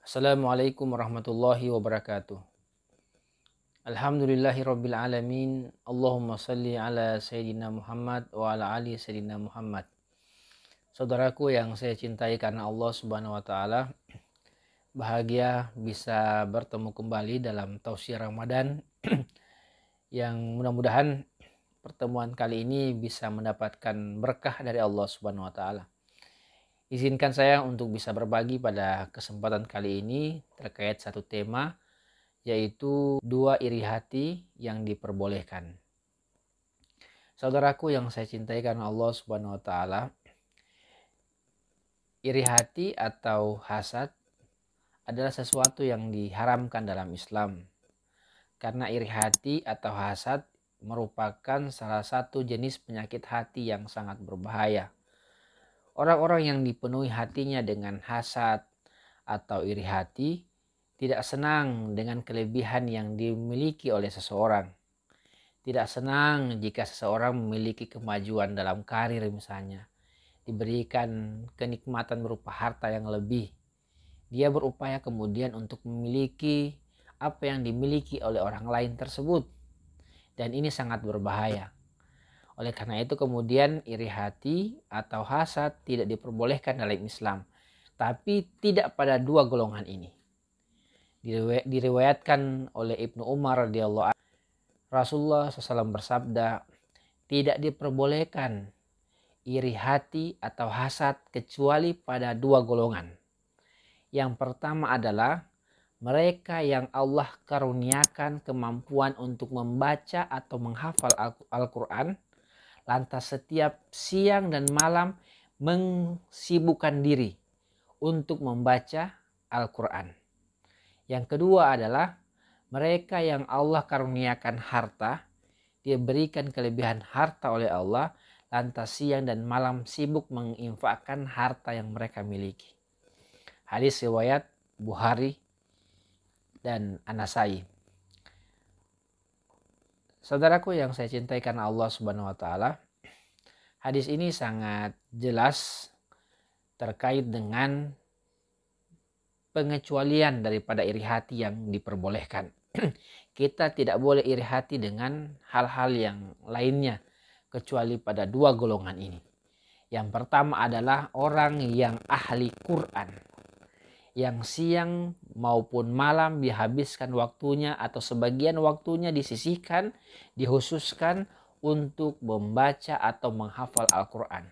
Assalamualaikum warahmatullahi wabarakatuh. Alhamdulillahirabbil alamin. Allahumma salli ala sayyidina Muhammad wa ala ali sayyidina Muhammad. Saudaraku yang saya cintai karena Allah Subhanahu wa taala, bahagia bisa bertemu kembali dalam tausiah Ramadan yang mudah-mudahan pertemuan kali ini bisa mendapatkan berkah dari Allah Subhanahu wa taala. Izinkan saya untuk bisa berbagi pada kesempatan kali ini terkait satu tema, yaitu dua iri hati yang diperbolehkan. Saudaraku yang saya cintai karena Allah Subhanahu wa taala, iri hati atau hasad adalah sesuatu yang diharamkan dalam Islam. Karena iri hati atau hasad merupakan salah satu jenis penyakit hati yang sangat berbahaya. Orang-orang yang dipenuhi hatinya dengan hasad atau iri hati tidak senang dengan kelebihan yang dimiliki oleh seseorang. Tidak senang jika seseorang memiliki kemajuan dalam karir misalnya. Diberikan kenikmatan berupa harta yang lebih. Dia berupaya kemudian untuk memiliki apa yang dimiliki oleh orang lain tersebut. Dan ini sangat berbahaya. Oleh karena itu kemudian iri hati atau hasad tidak diperbolehkan dalam Islam. Tapi tidak pada dua golongan ini. Diriwayatkan oleh Ibnu Umar radhiyallahu anhu, Rasulullah SAW bersabda, tidak diperbolehkan iri hati atau hasad kecuali pada dua golongan. Yang pertama adalah mereka yang Allah karuniakan kemampuan untuk membaca atau menghafal Al-Quran, lantas setiap siang dan malam mensibukkan diri untuk membaca Al-Quran. Yang kedua adalah mereka yang Allah karuniakan harta, dia berikan kelebihan harta oleh Allah, lantas siang dan malam sibuk menginfakkan harta yang mereka miliki. Hadis riwayat Bukhari dan An-Nasai. Saudaraku yang saya cintai karena Allah Subhanahu wa taala, hadis ini sangat jelas terkait dengan pengecualian daripada iri hati yang diperbolehkan. Kita tidak boleh iri hati dengan hal-hal yang lainnya kecuali pada dua golongan ini. Yang pertama adalah orang yang ahli Quran, yang siang maupun malam dihabiskan waktunya atau sebagian waktunya disisihkan, dikhususkan untuk membaca atau menghafal Al-Quran.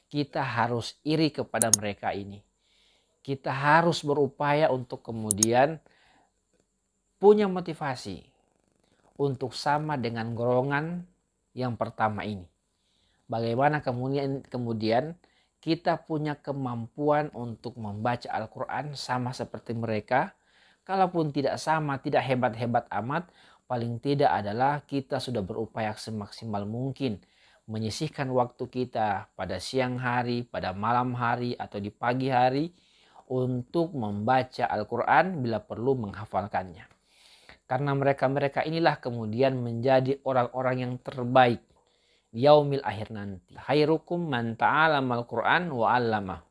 Kita harus iri kepada mereka ini. Kita harus berupaya untuk kemudian punya motivasi untuk sama dengan golongan yang pertama ini. Bagaimana kemudian kita punya kemampuan untuk membaca Al-Quran sama seperti mereka. Kalaupun tidak sama, tidak hebat-hebat amat, paling tidak adalah kita sudah berupaya semaksimal mungkin menyisihkan waktu kita pada siang hari, pada malam hari, atau di pagi hari untuk membaca Al-Quran bila perlu menghafalkannya. Karena mereka-mereka inilah kemudian menjadi orang-orang yang terbaik yaumil akhir nanti. Khairukum man ta'alamal Qur'an wa 'allamah.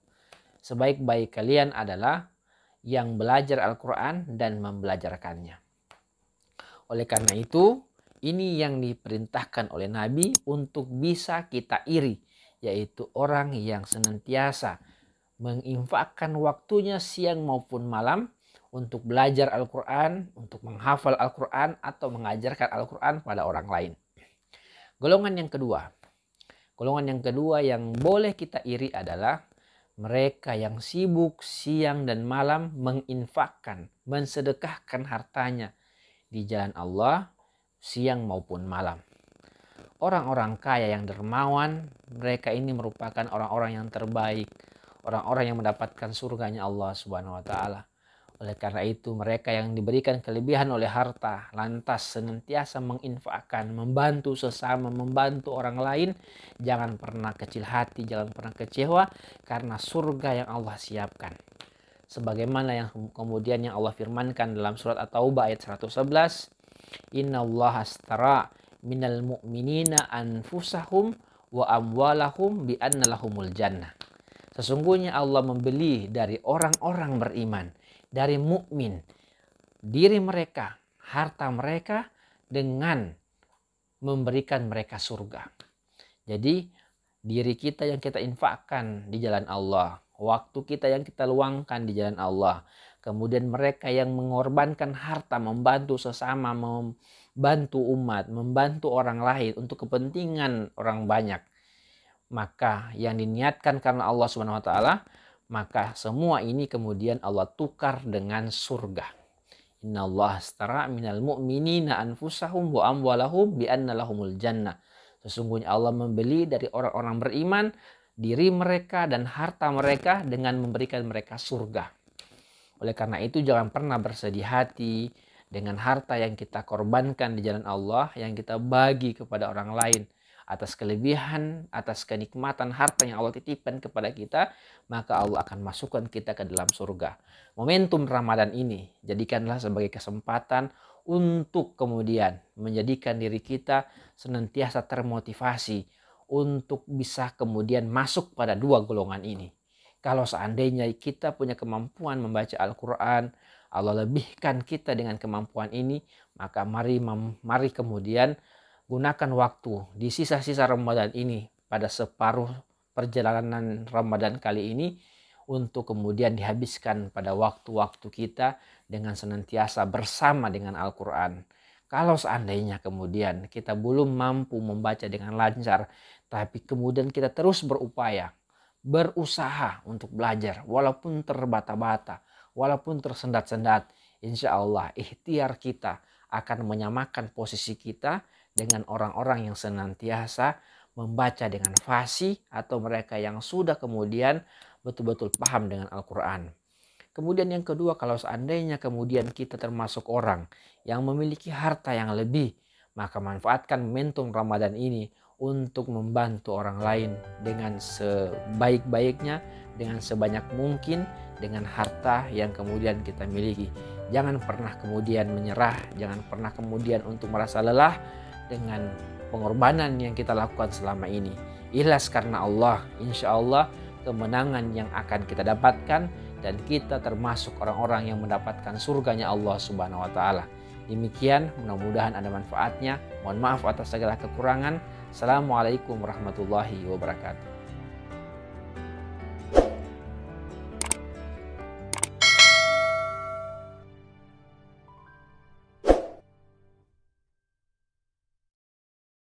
Sebaik-baik kalian adalah yang belajar Al-Quran dan membelajarkannya. Oleh karena itu, ini yang diperintahkan oleh Nabi untuk bisa kita iri, yaitu orang yang senantiasa menginfakkan waktunya siang maupun malam untuk belajar Al-Quran, untuk menghafal Al-Quran atau mengajarkan Al-Quran pada orang lain. Golongan yang kedua yang boleh kita iri adalah mereka yang sibuk siang dan malam menginfakkan, mensedekahkan hartanya di jalan Allah siang maupun malam. Orang-orang kaya yang dermawan, mereka ini merupakan orang-orang yang terbaik, orang-orang yang mendapatkan surganya Allah Subhanahu wa taala. Oleh karena itu mereka yang diberikan kelebihan oleh harta lantas senantiasa menginfakkan, membantu sesama, membantu orang lain. Jangan pernah kecil hati, jangan pernah kecewa karena surga yang Allah siapkan. Sebagaimana yang kemudian yang Allah firmankan dalam surat At-Taubah ayat 111. Innallaha astara minal mu'minina anfusahum wa amwalahum bi anna lahumul jannah. Sesungguhnya Allah membeli dari orang-orang beriman dari mukmin, diri mereka, harta mereka dengan memberikan mereka surga. Jadi diri kita yang kita infakkan di jalan Allah, waktu kita yang kita luangkan di jalan Allah, kemudian mereka yang mengorbankan harta, membantu sesama, membantu umat, membantu orang lain untuk kepentingan orang banyak, maka yang diniatkan karena Allah Subhanahu wa taala, maka semua ini kemudian Allah tukar dengan surga. Innallaha astara minal mu'minina anfusahum wa amwalahum bi anna lahumul jannah. Sesungguhnya Allah membeli dari orang-orang beriman diri mereka dan harta mereka dengan memberikan mereka surga. Oleh karena itu jangan pernah bersedih hati dengan harta yang kita korbankan di jalan Allah, yang kita bagi kepada orang lain. Atas kelebihan, atas kenikmatan harta yang Allah titipkan kepada kita, maka Allah akan masukkan kita ke dalam surga. Momentum Ramadan ini jadikanlah sebagai kesempatan untuk kemudian menjadikan diri kita senantiasa termotivasi untuk bisa kemudian masuk pada dua golongan ini. Kalau seandainya kita punya kemampuan membaca Al-Quran, Allah lebihkan kita dengan kemampuan ini, maka mari kemudian gunakan waktu di sisa-sisa Ramadan ini, pada separuh perjalanan Ramadan kali ini, untuk kemudian dihabiskan pada waktu-waktu kita dengan senantiasa bersama dengan Al-Quran. Kalau seandainya kemudian kita belum mampu membaca dengan lancar, tapi kemudian kita terus berusaha untuk belajar, walaupun terbata-bata, walaupun tersendat-sendat, insya Allah ikhtiar kita akan menyamakan posisi kita dengan orang-orang yang senantiasa membaca dengan fasih, atau mereka yang sudah kemudian betul-betul paham dengan Al-Quran. Kemudian yang kedua, kalau seandainya kemudian kita termasuk orang yang memiliki harta yang lebih, maka manfaatkan momentum Ramadan ini untuk membantu orang lain dengan sebaik-baiknya, dengan sebanyak mungkin, dengan harta yang kemudian kita miliki. Jangan pernah kemudian menyerah, jangan pernah kemudian untuk merasa lelah dengan pengorbanan yang kita lakukan selama ini. Ikhlas karena Allah, insya Allah kemenangan yang akan kita dapatkan, dan kita termasuk orang-orang yang mendapatkan surganya Allah Subhanahu wa taala. Demikian, mudah-mudahan ada manfaatnya. Mohon maaf atas segala kekurangan. Assalamualaikum warahmatullahi wabarakatuh.